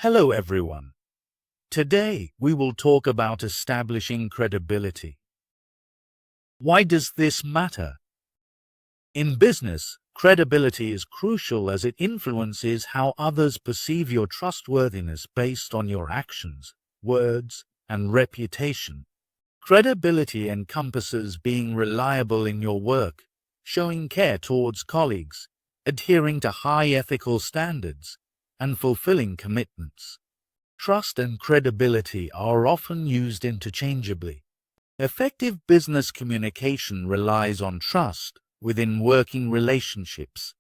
Hello everyone. Today we will talk about establishing credibility. Why does this matter? In business, credibility is crucial as it influences how others perceive your trustworthiness based on your actions, words, and reputation. Credibility encompasses being reliable in your work, showing care towards colleagues, adhering to high ethical standards, and fulfilling commitments. Trust and credibility are often used interchangeably. Effective business communication relies on trust within working relationships.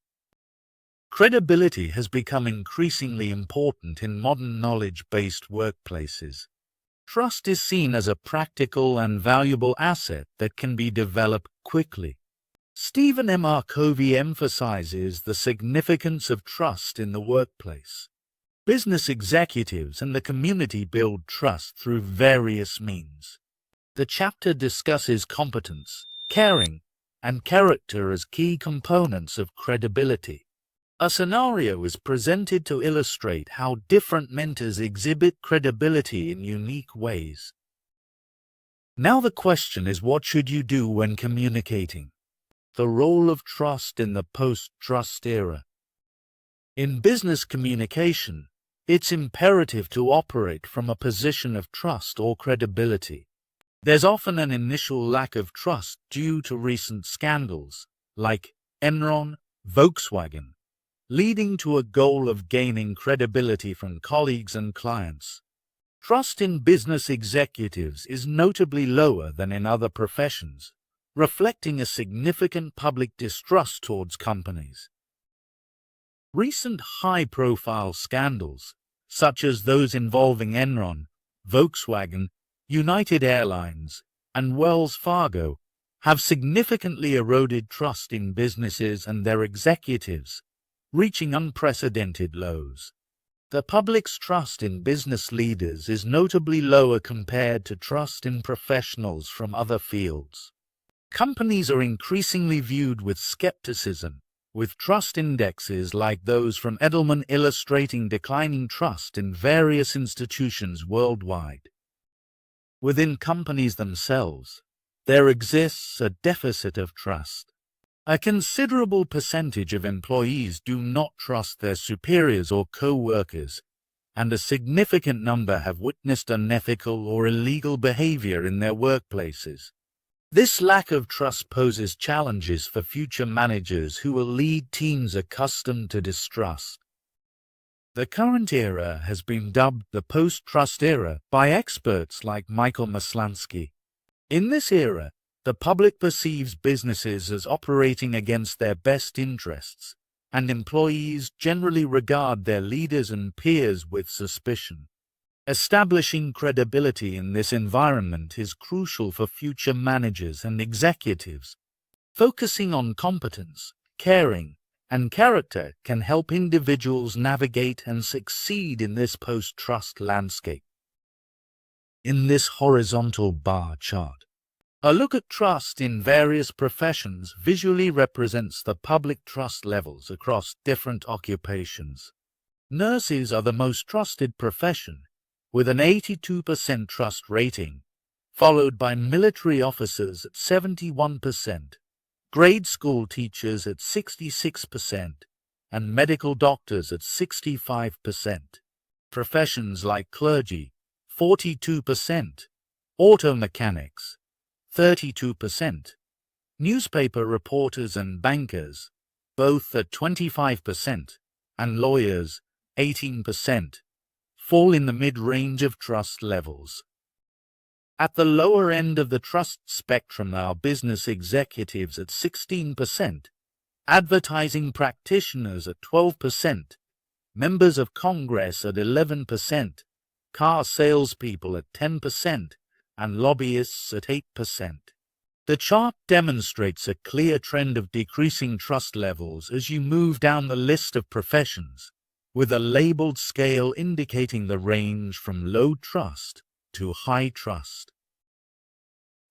Credibility has become increasingly important in modern knowledge-based workplaces. Trust is seen as a practical and valuable asset that can be developed quickly. Stephen M. R. Covey emphasizes the significance of trust in the workplace. Business executives and the community build trust through various means. The chapter discusses competence, caring, and character as key components of credibility. A scenario is presented to illustrate how different mentors exhibit credibility in unique ways. Now the question is, what should you do when communicating? The role of trust in the post-trust era. In business communication, it's imperative to operate from a position of trust or credibility. There's often an initial lack of trust due to recent scandals, like Enron, Volkswagen, leading to a goal of gaining credibility from colleagues and clients. Trust in business executives is notably lower than in other professions, reflecting a significant public distrust towards companies. Recent high-profile scandals, such as those involving Enron, Volkswagen, United Airlines, and Wells Fargo, have significantly eroded trust in businesses and their executives, reaching unprecedented lows. The public's trust in business leaders is notably lower compared to trust in professionals from other fields. Companies are increasingly viewed with skepticism, with trust indexes like those from Edelman illustrating declining trust in various institutions worldwide. Within companies themselves, there exists a deficit of trust. A considerable percentage of employees do not trust their superiors or co-workers, and a significant number have witnessed unethical or illegal behavior in their workplaces. This lack of trust poses challenges for future managers who will lead teams accustomed to distrust. The current era has been dubbed the post-trust era by experts like Michael Maslansky. In this era, the public perceives businesses as operating against their best interests, and employees generally regard their leaders and peers with suspicion. Establishing credibility in this environment is crucial for future managers and executives. Focusing on competence, caring, and character can help individuals navigate and succeed in this post-trust landscape. In this horizontal bar chart, a look at trust in various professions visually represents the public trust levels across different occupations. Nurses are the most trusted profession, with an 82% trust rating, followed by military officers at 71%, grade school teachers at 66%, and medical doctors at 65%. Professions like clergy, 42%, auto mechanics, 32%, newspaper reporters and bankers, both at 25%, and lawyers, 18%, fall in the mid-range of trust levels. At the lower end of the trust spectrum are business executives at 16%, advertising practitioners at 12%, members of Congress at 11%, car salespeople at 10%, and lobbyists at 8%. The chart demonstrates a clear trend of decreasing trust levels as you move down the list of professions, with a labeled scale indicating the range from low trust to high trust.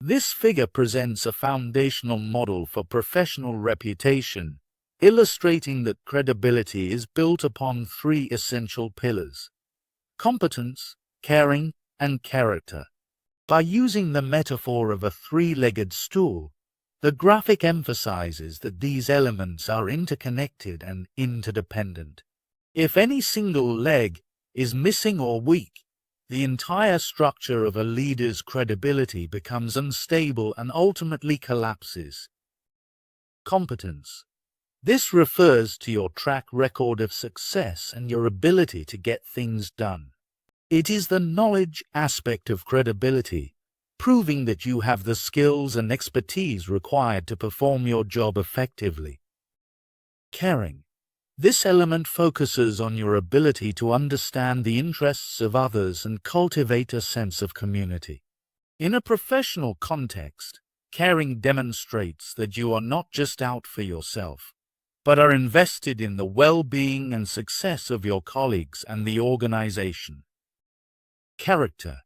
This figure presents a foundational model for professional reputation, illustrating that credibility is built upon three essential pillars: competence, caring, and character. By using the metaphor of a three-legged stool, the graphic emphasizes that these elements are interconnected and interdependent. If any single leg is missing or weak, the entire structure of a leader's credibility becomes unstable and ultimately collapses. Competence. This refers to your track record of success and your ability to get things done. It is the knowledge aspect of credibility, proving that you have the skills and expertise required to perform your job effectively. Caring. This element focuses on your ability to understand the interests of others and cultivate a sense of community. In a professional context, caring demonstrates that you are not just out for yourself, but are invested in the well-being and success of your colleagues and the organization. Character.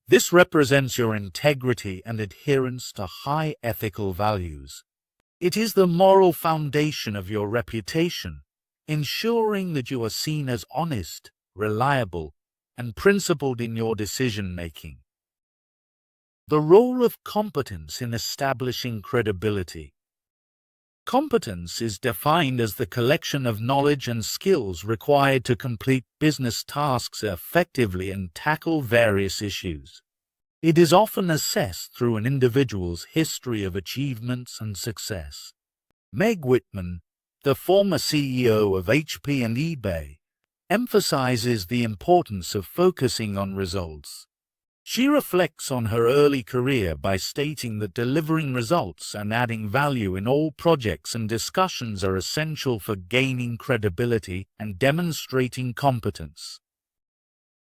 This represents your integrity and adherence to high ethical values. It is the moral foundation of your reputation, ensuring that you are seen as honest, reliable, and principled in your decision-making. The role of competence in establishing credibility. Competence is defined as the collection of knowledge and skills required to complete business tasks effectively and tackle various issues. It is often assessed through an individual's history of achievements and success. Meg Whitman, the former CEO of HP and eBay, emphasizes the importance of focusing on results. She reflects on her early career by stating that delivering results and adding value in all projects and discussions are essential for gaining credibility and demonstrating competence.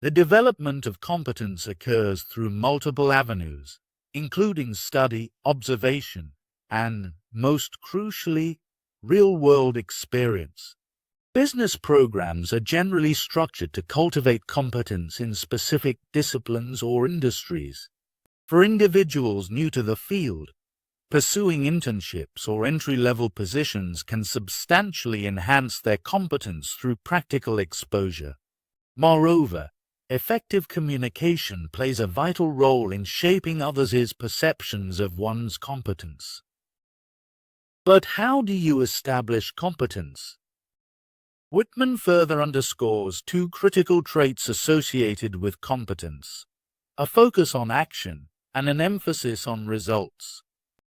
The development of competence occurs through multiple avenues, including study, observation, and, most crucially, real-world experience. Business programs are generally structured to cultivate competence in specific disciplines or industries. For individuals new to the field, pursuing internships or entry-level positions can substantially enhance their competence through practical exposure. Moreover, effective communication plays a vital role in shaping others' perceptions of one's competence. But how do you establish competence? Whitman further underscores two critical traits associated with competence: a focus on action and an emphasis on results.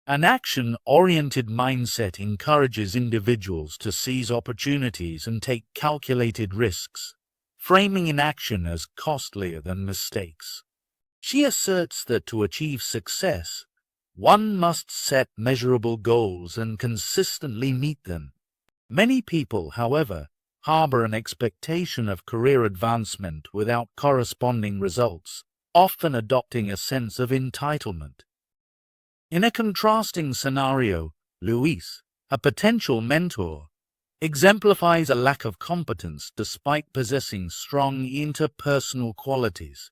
An action-oriented mindset encourages individuals to seize opportunities and take calculated risks, framing inaction as costlier than mistakes. She asserts that to achieve success, one must set measurable goals and consistently meet them. Many people, however, harbor an expectation of career advancement without corresponding results, often adopting a sense of entitlement. In a contrasting scenario, Luis, a potential mentor, exemplifies a lack of competence despite possessing strong interpersonal qualities.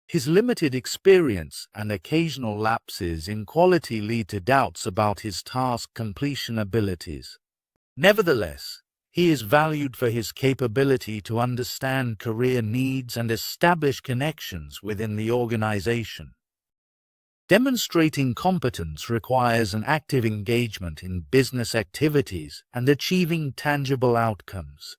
His limited experience and occasional lapses in quality lead to doubts about his task completion abilities. Nevertheless, he is valued for his capability to understand career needs and establish connections within the organization. Demonstrating competence requires an active engagement in business activities and achieving tangible outcomes.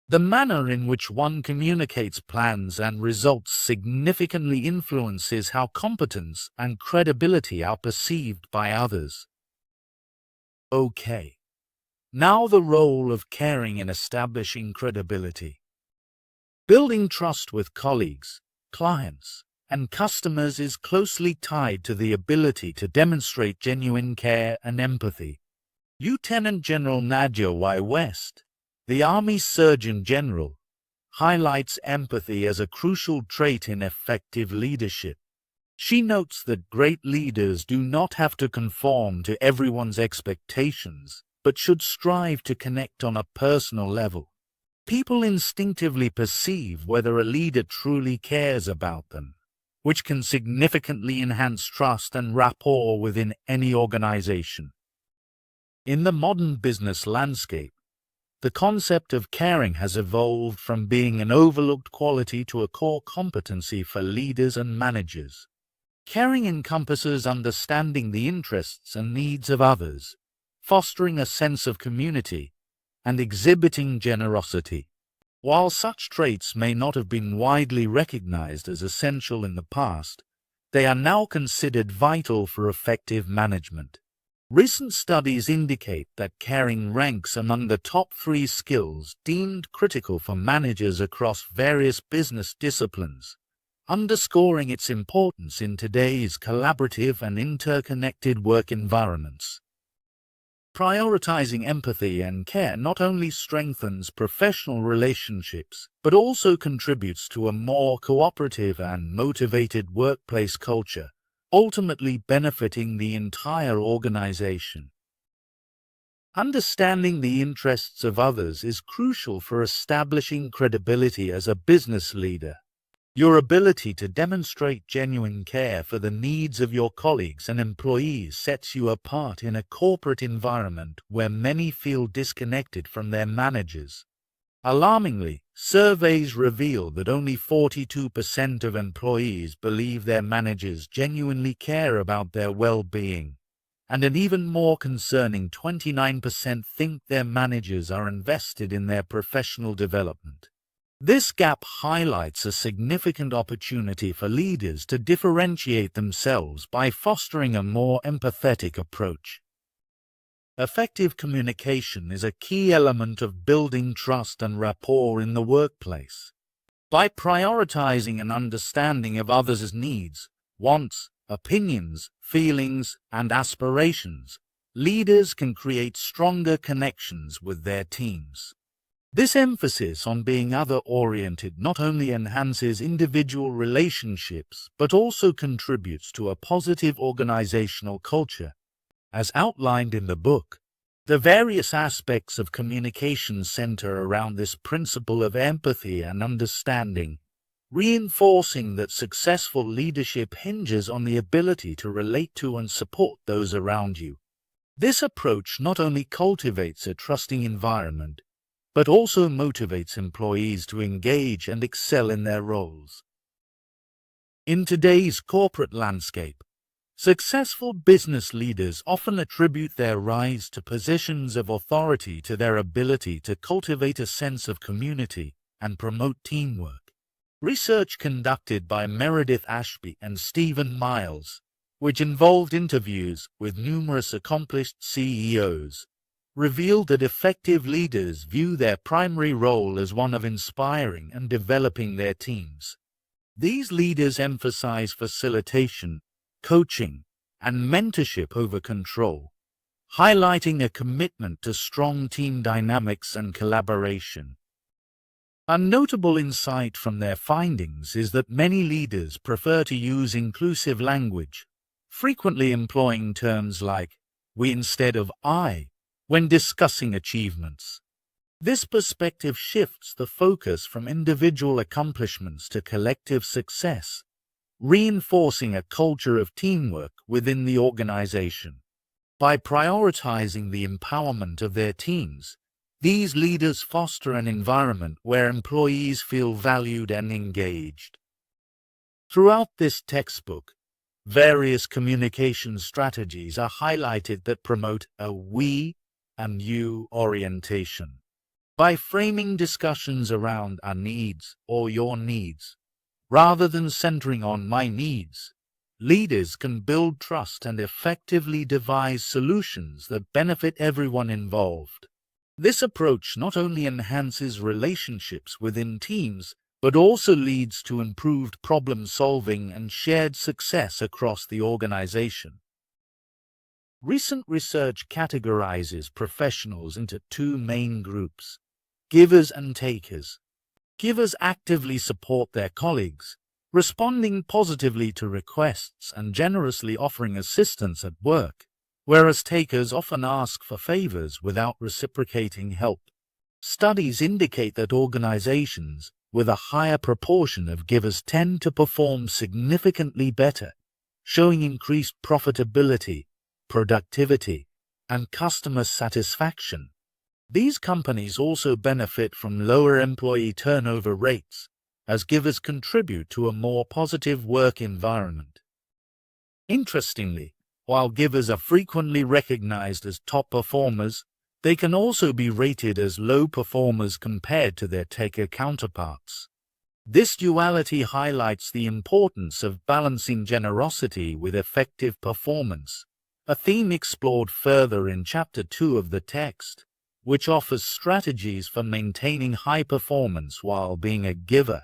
The manner in which one communicates plans and results significantly influences how competence and credibility are perceived by others. Okay. Now the role of caring in establishing credibility. Building trust with colleagues, clients, and customers is closely tied to the ability to demonstrate genuine care and empathy. Lieutenant General Nadia Y. West, the Army's Surgeon General, highlights empathy as a crucial trait in effective leadership. She notes that great leaders do not have to conform to everyone's expectations, but should strive to connect on a personal level. People instinctively perceive whether a leader truly cares about them, which can significantly enhance trust and rapport within any organization. In the modern business landscape, the concept of caring has evolved from being an overlooked quality to a core competency for leaders and managers. Caring encompasses understanding the interests and needs of others, fostering a sense of community, and exhibiting generosity. While such traits may not have been widely recognized as essential in the past, they are now considered vital for effective management. Recent studies indicate that caring ranks among the top 3 skills deemed critical for managers across various business disciplines, underscoring its importance in today's collaborative and interconnected work environments. Prioritizing empathy and care not only strengthens professional relationships, but also contributes to a more cooperative and motivated workplace culture, ultimately benefiting the entire organization. Understanding the interests of others is crucial for establishing credibility as a business leader. Your ability to demonstrate genuine care for the needs of your colleagues and employees sets you apart in a corporate environment where many feel disconnected from their managers. Alarmingly, surveys reveal that only 42% of employees believe their managers genuinely care about their well-being, and an even more concerning 29% think their managers are invested in their professional development. This gap highlights a significant opportunity for leaders to differentiate themselves by fostering a more empathetic approach. Effective communication is a key element of building trust and rapport in the workplace. By prioritizing an understanding of others' needs, wants, opinions, feelings, and aspirations, leaders can create stronger connections with their teams. This emphasis on being other-oriented not only enhances individual relationships but also contributes to a positive organizational culture. As outlined in the book, the various aspects of communication center around this principle of empathy and understanding, reinforcing that successful leadership hinges on the ability to relate to and support those around you. This approach not only cultivates a trusting environment, but also motivates employees to engage and excel in their roles. In today's corporate landscape, successful business leaders often attribute their rise to positions of authority to their ability to cultivate a sense of community and promote teamwork. Research conducted by Meredith Ashby and Stephen Miles, which involved interviews with numerous accomplished CEOs, revealed that effective leaders view their primary role as one of inspiring and developing their teams. These leaders emphasize facilitation, coaching, and mentorship over control, highlighting a commitment to strong team dynamics and collaboration. A notable insight from their findings is that many leaders prefer to use inclusive language, frequently employing terms like "we" instead of "I" when discussing achievements. This perspective shifts the focus from individual accomplishments to collective success, reinforcing a culture of teamwork within the organization. By prioritizing the empowerment of their teams, these leaders foster an environment where employees feel valued and engaged. Throughout this textbook, various communication strategies are highlighted that promote a "we" and "you" orientation. By framing discussions around "our needs" or "your needs," rather than centering on "my needs," leaders can build trust and effectively devise solutions that benefit everyone involved. This approach not only enhances relationships within teams, but also leads to improved problem-solving and shared success across the organization. Recent research categorizes professionals into 2 main groups: givers and takers. Givers actively support their colleagues, responding positively to requests and generously offering assistance at work, whereas takers often ask for favors without reciprocating help. Studies indicate that organizations with a higher proportion of givers tend to perform significantly better, showing increased profitability, productivity, and customer satisfaction. These companies also benefit from lower employee turnover rates, as givers contribute to a more positive work environment. Interestingly, while givers are frequently recognized as top performers, they can also be rated as low performers compared to their taker counterparts. This duality highlights the importance of balancing generosity with effective performance, a theme explored further in Chapter 2 of the text, which offers strategies for maintaining high performance while being a giver.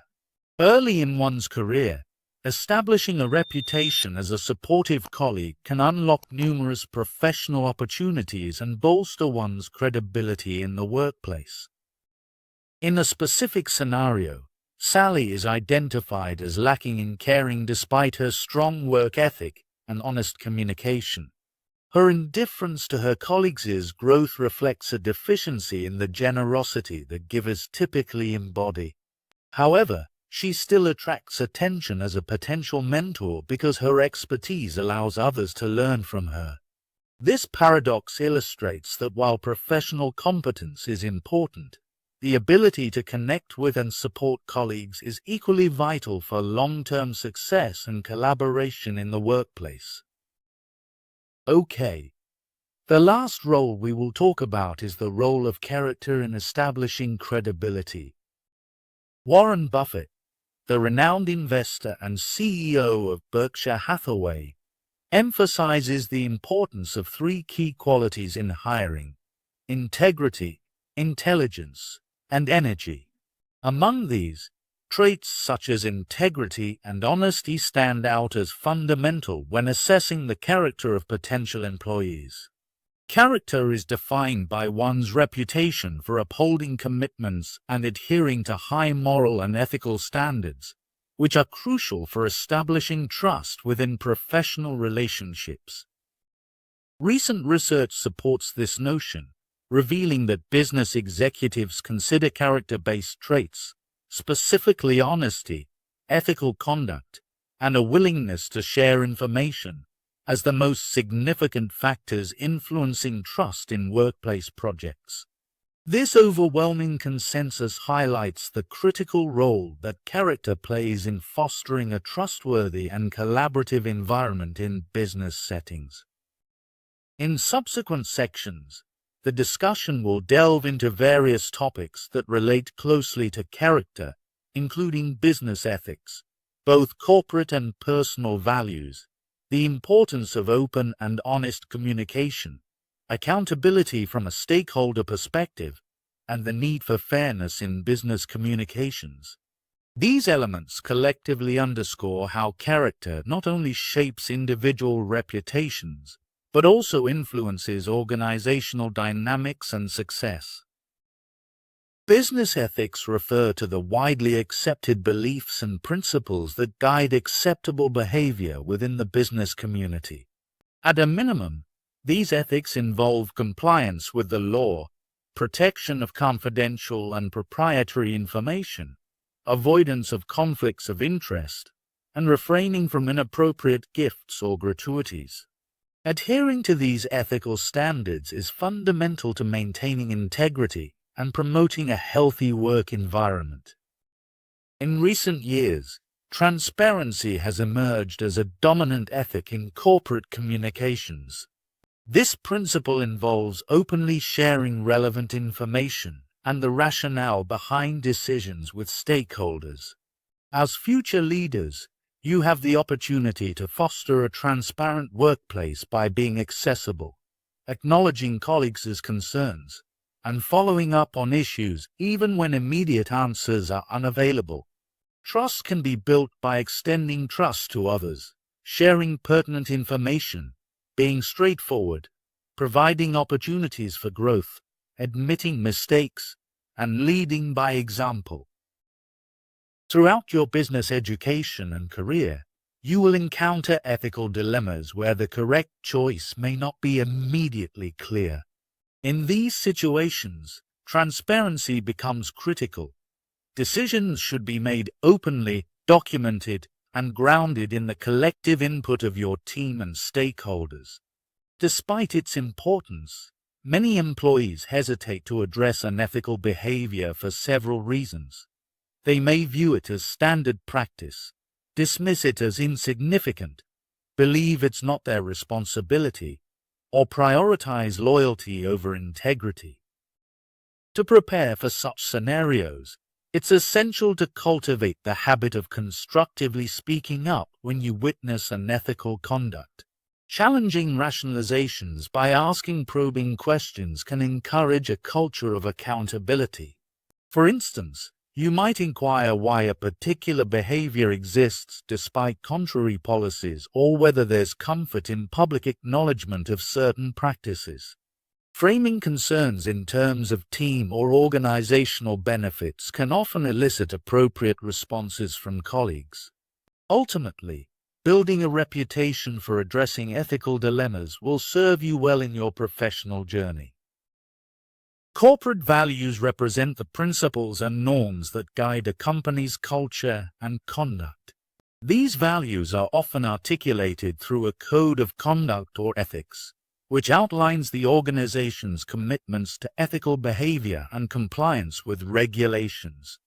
Early in one's career, establishing a reputation as a supportive colleague can unlock numerous professional opportunities and bolster one's credibility in the workplace. In a specific scenario, Sally is identified as lacking in caring despite her strong work ethic and honest communication. Her indifference to her colleagues' growth reflects a deficiency in the generosity that givers typically embody. However, she still attracts attention as a potential mentor because her expertise allows others to learn from her. This paradox illustrates that while professional competence is important, the ability to connect with and support colleagues is equally vital for long-term success and collaboration in the workplace. Okay. The last role we will talk about is the role of character in establishing credibility. Warren Buffett, the renowned investor and CEO of Berkshire Hathaway, emphasizes the importance of three key qualities in hiring: integrity, intelligence, and energy. Among these, traits such as integrity and honesty stand out as fundamental when assessing the character of potential employees. Character is defined by one's reputation for upholding commitments and adhering to high moral and ethical standards, which are crucial for establishing trust within professional relationships. Recent research supports this notion, revealing that business executives consider character-based traits, specifically honesty, ethical conduct, and a willingness to share information, as the most significant factors influencing trust in workplace projects. This overwhelming consensus highlights the critical role that character plays in fostering a trustworthy and collaborative environment in business settings. In subsequent sections, the discussion will delve into various topics that relate closely to character, including business ethics, both corporate and personal values, the importance of open and honest communication, accountability from a stakeholder perspective, and the need for fairness in business communications. These elements collectively underscore how character not only shapes individual reputations, but also influences organizational dynamics and success. Business ethics refer to the widely accepted beliefs and principles that guide acceptable behavior within the business community. At a minimum, these ethics involve compliance with the law, protection of confidential and proprietary information, avoidance of conflicts of interest, and refraining from inappropriate gifts or gratuities. Adhering to these ethical standards is fundamental to maintaining integrity and promoting a healthy work environment. In recent years, transparency has emerged as a dominant ethic in corporate communications. This principle involves openly sharing relevant information and the rationale behind decisions with stakeholders. As future leaders, you have the opportunity to foster a transparent workplace by being accessible, acknowledging colleagues' concerns, and following up on issues even when immediate answers are unavailable. Trust can be built by extending trust to others, sharing pertinent information, being straightforward, providing opportunities for growth, admitting mistakes, and leading by example. Throughout your business education and career, you will encounter ethical dilemmas where the correct choice may not be immediately clear. In these situations, transparency becomes critical. Decisions should be made openly, documented, and grounded in the collective input of your team and stakeholders. Despite its importance, many employees hesitate to address unethical behavior for several reasons. They may view it as standard practice, dismiss it as insignificant, believe it's not their responsibility, or prioritize loyalty over integrity. To prepare for such scenarios, it's essential to cultivate the habit of constructively speaking up when you witness unethical conduct. Challenging rationalizations by asking probing questions can encourage a culture of accountability. For instance, you might inquire why a particular behavior exists despite contrary policies, or whether there's comfort in public acknowledgement of certain practices. Framing concerns in terms of team or organizational benefits can often elicit appropriate responses from colleagues. Ultimately, building a reputation for addressing ethical dilemmas will serve you well in your professional journey. Corporate values represent the principles and norms that guide a company's culture and conduct. These values are often articulated through a code of conduct or ethics, which outlines the organization's commitments to ethical behavior and compliance with regulations.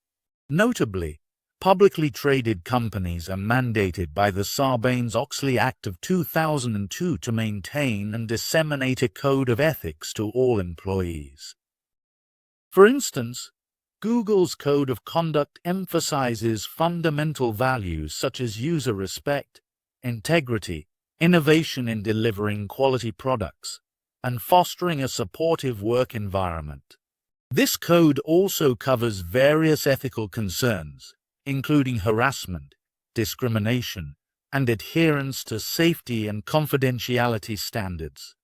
Notably, publicly traded companies are mandated by the Sarbanes-Oxley Act of 2002 to maintain and disseminate a code of ethics to all employees. For instance, Google's code of conduct emphasizes fundamental values such as user respect, integrity, innovation in delivering quality products, and fostering a supportive work environment. This code also covers various ethical concerns, including harassment, discrimination, and adherence to safety and confidentiality standards.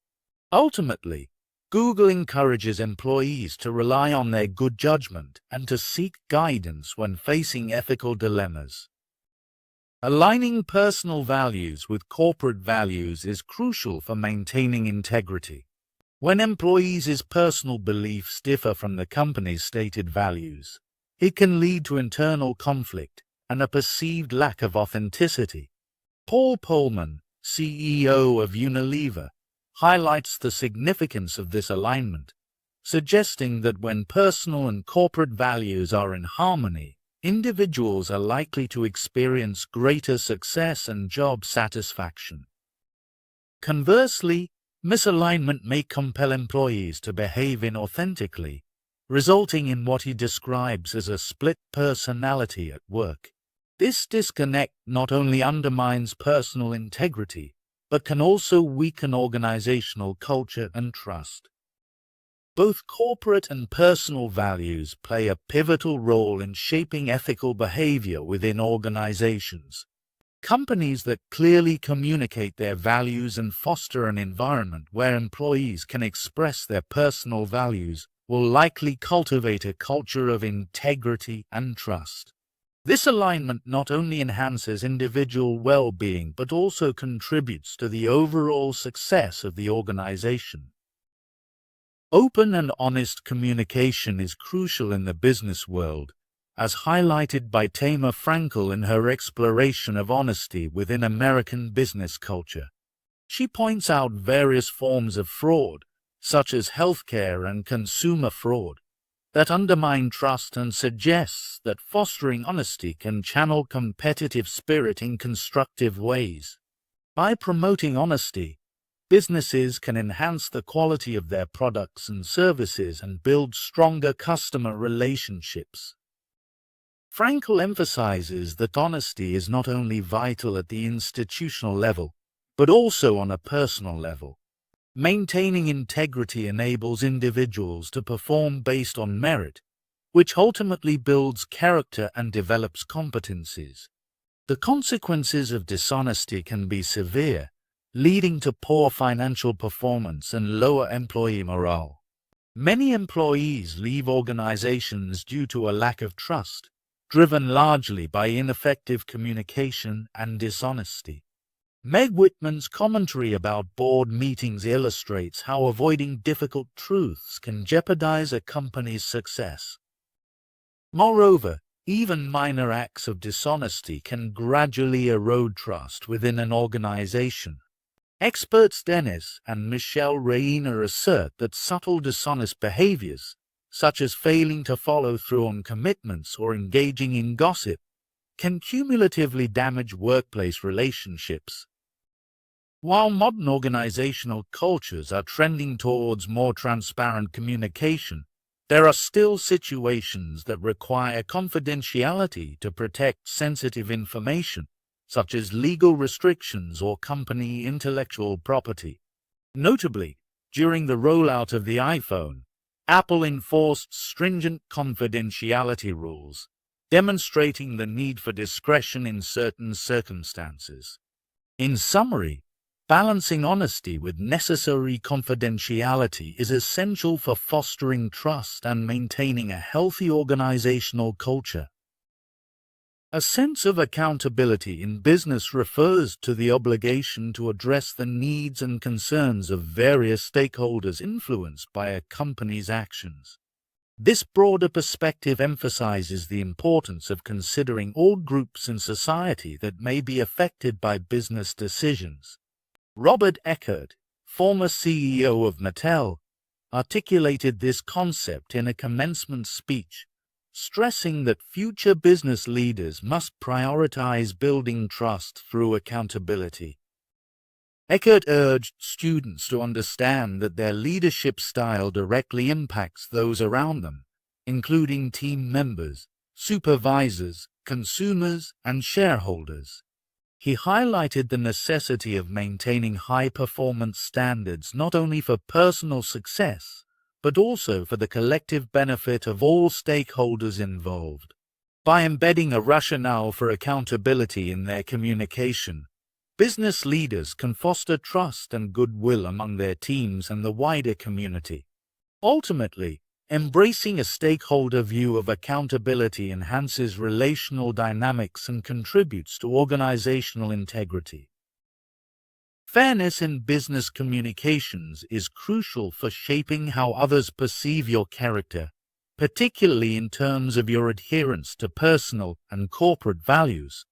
Ultimately, Google encourages employees to rely on their good judgment and to seek guidance when facing ethical dilemmas. Aligning personal values with corporate values is crucial for maintaining integrity. When employees' personal beliefs differ from the company's stated values, it can lead to internal conflict and a perceived lack of authenticity. Paul Polman, CEO of Unilever, highlights the significance of this alignment, suggesting that when personal and corporate values are in harmony, individuals are likely to experience greater success and job satisfaction. Conversely, misalignment may compel employees to behave inauthentically, resulting in what he describes as a split personality at work. This disconnect not only undermines personal integrity, but can also weaken organizational culture and trust. Both corporate and personal values play a pivotal role in shaping ethical behavior within organizations. Companies that clearly communicate their values and foster an environment where employees can express their personal values will likely cultivate a culture of integrity and trust. This alignment not only enhances individual well-being but also contributes to the overall success of the organization. Open and honest communication is crucial in the business world, as highlighted by Tamar Frankel in her exploration of honesty within American business culture. She points out various forms of fraud, such as healthcare and consumer fraud, that undermine trust and suggests that fostering honesty can channel competitive spirit in constructive ways. By promoting honesty, businesses can enhance the quality of their products and services and build stronger customer relationships. Frankel emphasizes that honesty is not only vital at the institutional level, but also on a personal level. Maintaining integrity enables individuals to perform based on merit, which ultimately builds character and develops competencies. The consequences of dishonesty can be severe, leading to poor financial performance and lower employee morale. Many employees leave organizations due to a lack of trust, driven largely by ineffective communication and dishonesty. Meg Whitman's commentary about board meetings illustrates how avoiding difficult truths can jeopardize a company's success. Moreover, even minor acts of dishonesty can gradually erode trust within an organization. Experts Dennis and Michelle Reiner assert that subtle dishonest behaviors, such as failing to follow through on commitments or engaging in gossip, can cumulatively damage workplace relationships. While modern organizational cultures are trending towards more transparent communication, there are still situations that require confidentiality to protect sensitive information, such as legal restrictions or company intellectual property. Notably, during the rollout of the iPhone, Apple enforced stringent confidentiality rules, demonstrating the need for discretion in certain circumstances. In summary, balancing honesty with necessary confidentiality is essential for fostering trust and maintaining a healthy organizational culture. A sense of accountability in business refers to the obligation to address the needs and concerns of various stakeholders influenced by a company's actions. This broader perspective emphasizes the importance of considering all groups in society that may be affected by business decisions. Robert Eckert, former CEO of Mattel, articulated this concept in a commencement speech, stressing that future business leaders must prioritize building trust through accountability. Eckert urged students to understand that their leadership style directly impacts those around them, including team members, supervisors, consumers, and shareholders. He highlighted the necessity of maintaining high-performance standards not only for personal success, but also for the collective benefit of all stakeholders involved. By embedding a rationale for accountability in their communication, business leaders can foster trust and goodwill among their teams and the wider community. Ultimately, embracing a stakeholder view of accountability enhances relational dynamics and contributes to organizational integrity. Fairness in business communications is crucial for shaping how others perceive your character, particularly in terms of your adherence to personal and corporate values.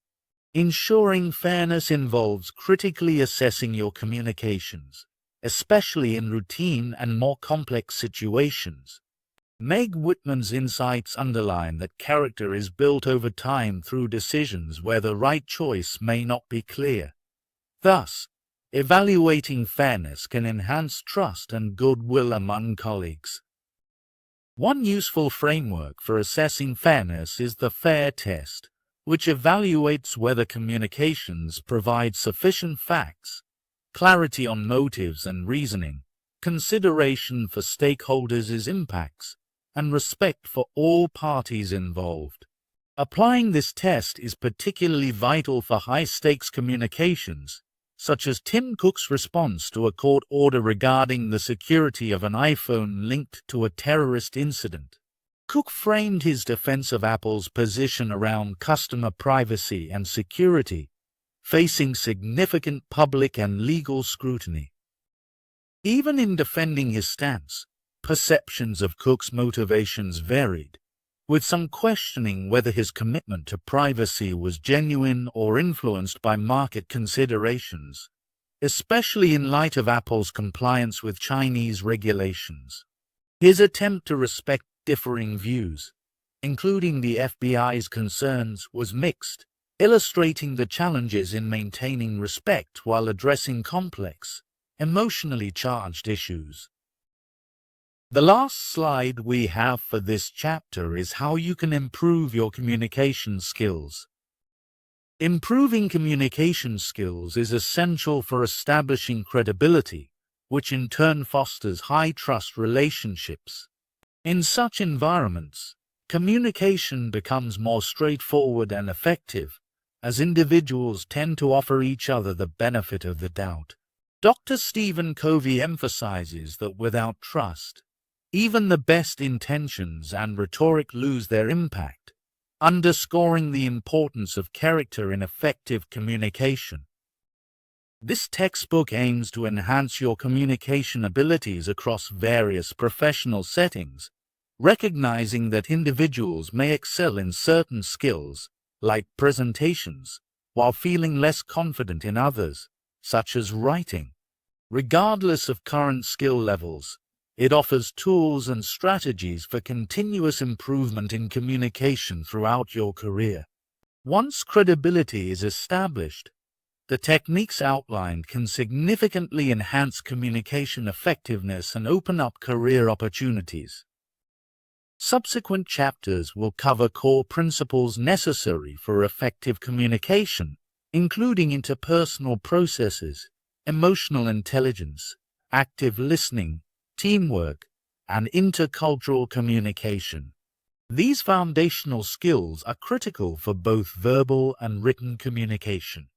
Ensuring fairness involves critically assessing your communications, especially in routine and more complex situations. Meg Whitman's insights underline that character is built over time through decisions where the right choice may not be clear. Thus, evaluating fairness can enhance trust and goodwill among colleagues. One useful framework for assessing fairness is the FAIR test, which evaluates whether communications provide sufficient facts, clarity on motives and reasoning, consideration for stakeholders' impacts, and respect for all parties involved. Applying this test is particularly vital for high-stakes communications, such as Tim Cook's response to a court order regarding the security of an iPhone linked to a terrorist incident. Cook framed his defense of Apple's position around customer privacy and security, facing significant public and legal scrutiny. Even in defending his stance, perceptions of Cook's motivations varied, with some questioning whether his commitment to privacy was genuine or influenced by market considerations, especially in light of Apple's compliance with Chinese regulations. His attempt to respect differing views, including the FBI's concerns, was mixed, illustrating the challenges in maintaining respect while addressing complex, emotionally charged issues. The last slide we have for this chapter is how you can improve your communication skills. Improving communication skills is essential for establishing credibility, which in turn fosters high-trust relationships. In such environments, communication becomes more straightforward and effective, as individuals tend to offer each other the benefit of the doubt. Dr. Stephen Covey emphasizes that without trust, even the best intentions and rhetoric lose their impact, underscoring the importance of character in effective communication. This textbook aims to enhance your communication abilities across various professional settings, recognizing that individuals may excel in certain skills, like presentations, while feeling less confident in others, such as writing, Regardless of current skill levels, it offers tools and strategies for continuous improvement in communication throughout your career. Once credibility is established, the techniques outlined can significantly enhance communication effectiveness and open up career opportunities. Subsequent chapters will cover core principles necessary for effective communication, including interpersonal processes, emotional intelligence, active listening, teamwork, and intercultural communication. These foundational skills are critical for both verbal and written communication.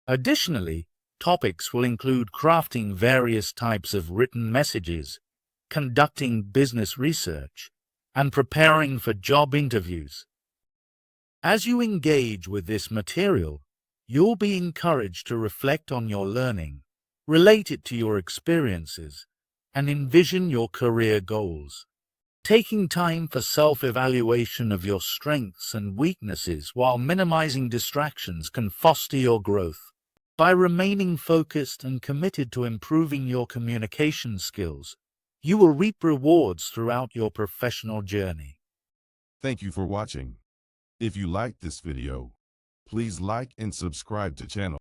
Additionally, topics will include crafting various types of written messages, conducting business research, and preparing for job interviews. As you engage with this material, you'll be encouraged to reflect on your learning, relate it to your experiences, and envision your career goals. Taking time for self-evaluation of your strengths and weaknesses while minimizing distractions can foster your growth. By remaining focused and committed to improving your communication skills, you will reap rewards throughout your professional journey. Thank you for watching. If you liked this video, please like and subscribe to channel.